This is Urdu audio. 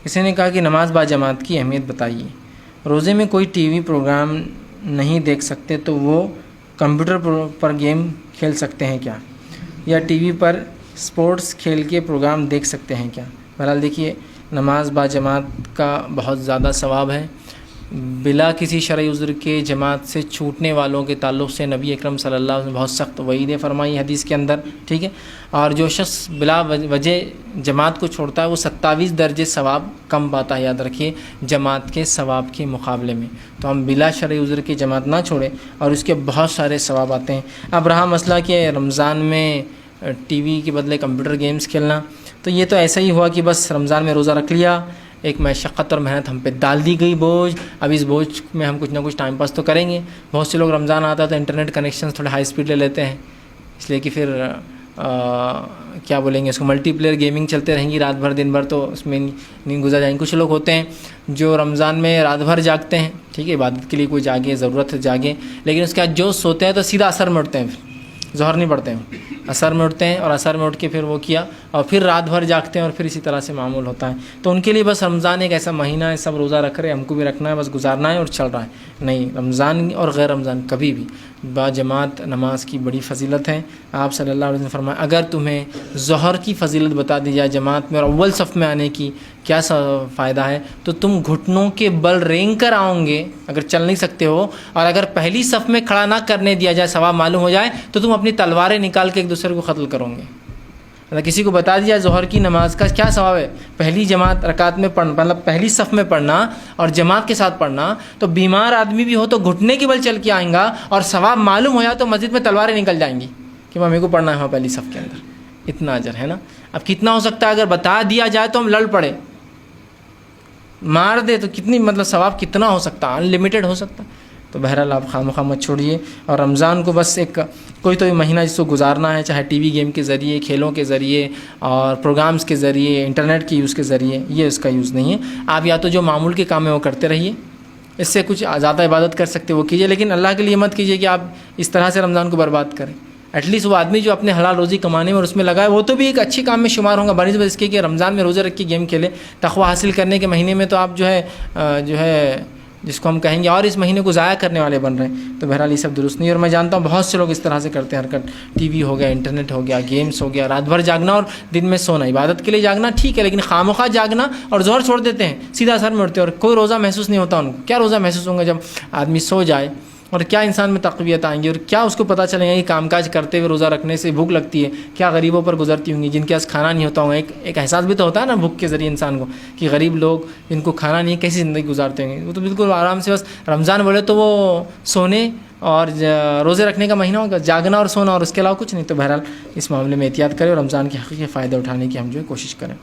کسی نے کہا کہ نماز با جماعت کی اہمیت بتائیے۔ روزے میں کوئی ٹی وی پروگرام نہیں دیکھ سکتے تو وہ کمپیوٹر پر گیم کھیل سکتے ہیں کیا، یا ٹی وی پر سپورٹس کھیل کے پروگرام دیکھ سکتے ہیں کیا؟ بہرحال دیکھیے، نماز با جماعت کا بہت زیادہ ثواب ہے۔ بلا کسی شرعی عذر کے جماعت سے چھوٹنے والوں کے تعلق سے نبی اکرم صلی اللہ علیہ وسلم بہت سخت وعیدیں فرمائی حدیث کے اندر، ٹھیک ہے۔ اور جو شخص بلا وجہ جماعت کو چھوڑتا ہے وہ 27 درجے ثواب کم پاتا ہے، یاد رکھیے، جماعت کے ثواب کے مقابلے میں۔ تو ہم بلا شرعی عذر کی جماعت نہ چھوڑیں اور اس کے بہت سارے ثواب آتے ہیں۔ اب رہا مسئلہ کہ رمضان میں ٹی وی کے بدلے کمپیوٹر گیمز کھیلنا، تو یہ تو ایسا ہی ہوا کہ بس رمضان میں روزہ رکھ لیا، ایک مشقت اور محنت ہم پہ ڈال دی گئی بوجھ، اب اس بوجھ میں ہم کچھ نہ کچھ ٹائم پاس تو کریں گے۔ بہت سے لوگ رمضان آتا ہے تو انٹرنیٹ کنیکشنز تھوڑے ہائی سپیڈ لے لیتے ہیں، اس لیے کہ پھر کیا بولیں گے اس کو، ملٹی پلیئر گیمنگ چلتے رہیں گی رات بھر دن بھر، تو اس میں نہیں گزر جائیں گے۔ کچھ لوگ ہوتے ہیں جو رمضان میں رات بھر جاگتے ہیں، ٹھیک ہے، عبادت کے لیے کوئی جاگے، ضرورت ہے جاگے، لیکن اس کے بعد جو سوتے ہیں تو سیدھا عصر میں اٹھتے ہیں، پھر ظہر نہیں پڑھتے ہیں، عصر میں اٹھتے ہیں اور عصر میں اٹھ کے پھر وہ کیا اور پھر رات بھر جاگتے ہیں اور پھر اسی طرح سے معمول ہوتا ہے۔ تو ان کے لیے بس رمضان ایک ایسا مہینہ ہے، سب روزہ رکھ رہے ہیں، ہم کو بھی رکھنا ہے، بس گزارنا ہے اور چل رہا ہے۔ نہیں، رمضان اور غیر رمضان کبھی بھی با جماعت نماز کی بڑی فضیلت ہے۔ آپ صلی اللہ علیہ وسلم نے فرمایا، اگر تمہیں ظہر کی فضیلت بتا دی جائے جماعت میں اور اول صف میں آنے کی کیا فائدہ ہے، تو تم گھٹنوں کے بل رینگ کر آؤ گے اگر چل نہیں سکتے ہو، اور اگر پہلی صف میں کھڑا نہ کرنے دیا جائے، ثواب معلوم ہو جائے، تو تم اپنی تلواریں نکال کے ایک دوسرے کو قتل کرو گے۔ اگر کسی کو بتا دیا ظہر کی نماز کا کیا ثواب ہے، پہلی جماعت رکعت میں پڑھنا، مطلب پہلی صف میں پڑھنا اور جماعت کے ساتھ پڑھنا، تو بیمار آدمی بھی ہو تو گھٹنے کے بل چل کے آئیں گا، اور ثواب معلوم ہو جائے تو مسجد میں تلواریں نکل جائیں گی کہ ممی کو پڑھنا ہے وہاں پہلی صف کے اندر، اتنا اجر ہے نا۔ اب کتنا ہو سکتا ہے، اگر بتا دیا جائے تو ہم لڑ پڑے، مار دے تو کتنی، مطلب ثواب کتنا ہو سکتا ہے، ان لمیٹڈ ہو سکتا۔ تو بہرحال آپ خواہ مت چھوڑیے، اور رمضان کو بس ایک کوئی تو مہینہ جس کو گزارنا ہے، چاہے ٹی وی گیم کے ذریعے، کھیلوں کے ذریعے اور پروگرامز کے ذریعے، انٹرنیٹ کے یوز کے ذریعے، یہ اس کا یوز نہیں ہے۔ آپ یا تو جو معمول کے کام ہے وہ کرتے رہیے، اس سے کچھ زیادہ عبادت کر سکتے وہ کیجیے، لیکن اللہ کے لیے مت کیجیے کہ آپ اس طرح سے رمضان کو برباد کریں۔ ایٹ لیسٹ وہ آدمی جو اپنے حلال روزی کمانے میں اور اس میں لگائے، وہ تو بھی ایک اچھی کام میں شمار ہوگا، بنسبت اس کے کہ رمضان میں روزے رکھ کے گیم کھیلے۔ تقوی حاصل کرنے کے مہینے میں تو آپ جو ہے جس کو ہم کہیں گے اور اس مہینے کو ضائع کرنے والے بن رہے ہیں۔ تو بہرحال یہ سب درست نہیں ہے، اور میں جانتا ہوں بہت سے لوگ اس طرح سے کرتے ہیں حرکت، ٹی وی ہو گیا، انٹرنیٹ ہو گیا، گیمز ہو گیا، رات بھر جاگنا اور دن میں سونا، عبادت کے لیے جاگنا ٹھیک ہے، لیکن خواہ جاگنا اور ظہر چھوڑ دیتے ہیں، سیدھا اثر میں اٹھتے ہیں، اور کوئی روزہ محسوس نہیں ہوتا ان کو۔ کیا روزہ محسوس ہوں گا جب آدمی سو جائے، اور کیا انسان میں تقویت آئیں گی، اور کیا اس کو پتہ چلے گا کہ کام کاج کرتے ہوئے روزہ رکھنے سے بھوک لگتی ہے، کیا غریبوں پر گزرتی ہوں گی جن کے پاس کھانا نہیں ہوتا ہوگا۔ ایک احساس بھی تو ہوتا ہے نا بھوک کے ذریعے انسان کو، کہ غریب لوگ جن کو کھانا نہیں ہے کیسی زندگی گزارتے ہوں گے۔ وہ تو بالکل آرام سے، بس رمضان بولے تو وہ سونے اور روزے رکھنے کا مہینہ ہوگا، جاگنا اور سونا، اور اس کے علاوہ کچھ نہیں۔ تو بہرحال اس معاملے میں احتیاط کریں اور رمضان کے حقیقی فائدہ اٹھانے کی ہم جو ہے کوشش کریں۔